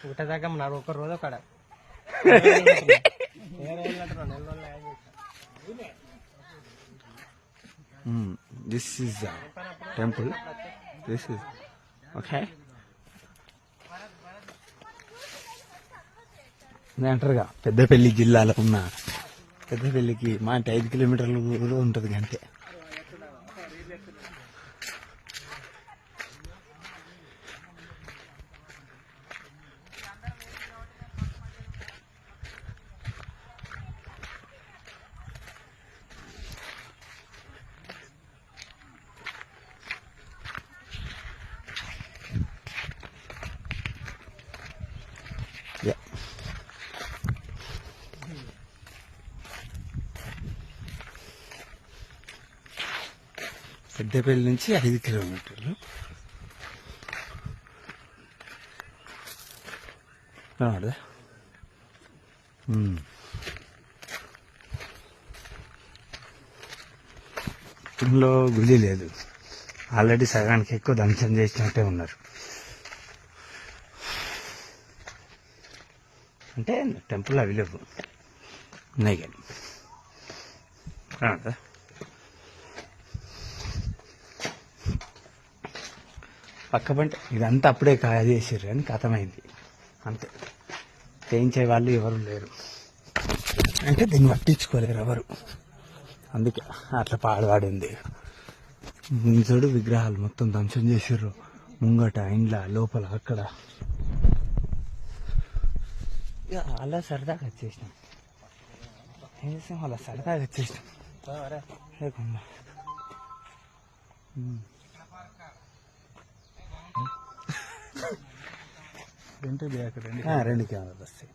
గుట్టదాకా నాకు ఒక రోజు అక్కడ This is a temple. This is okay. అంటారుగా పెద్దపల్లి జిల్లాలో ఉన్న పెద్దపల్లికి మా 5 కిలోమీటర్లు కూడా ఉంటుంది అంతే. పెద్దపల్లి నుంచి 5 కిలోమీటర్లు. కనబడదా? ఇందులో గుడి లేదు, ఆల్రెడీ సగానికి ఎక్కువ ధ్వంసం చేసినట్టే ఉన్నారు. అంటే టెంపుల్ అవి లేవు, ఉన్నాయి కానీ కనబడదా? పక్క పంట ఇదంతా అప్పుడే చేసారు కానీ కథమైంది అంతే. చేయించే వాళ్ళు ఎవరు లేరు, అంటే దీన్ని పట్టించుకోలేరు ఎవరు, అందుకే అట్లా పాడువాడింది. చూడు విగ్రహాలు మొత్తం ధ్వంసం చేసారు, ముంగట ఇండ్ల లోపల అక్కడ. అలా సరదాగా వచ్చేసినాం, ఏం చేసాం అలా సరదాగా వచ్చేసినాం. లేకుండా రెండు కెమెరాలు వస్తాయి.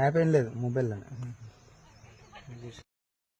యాప్ ఏం లేదు, మొబైల్లోనే.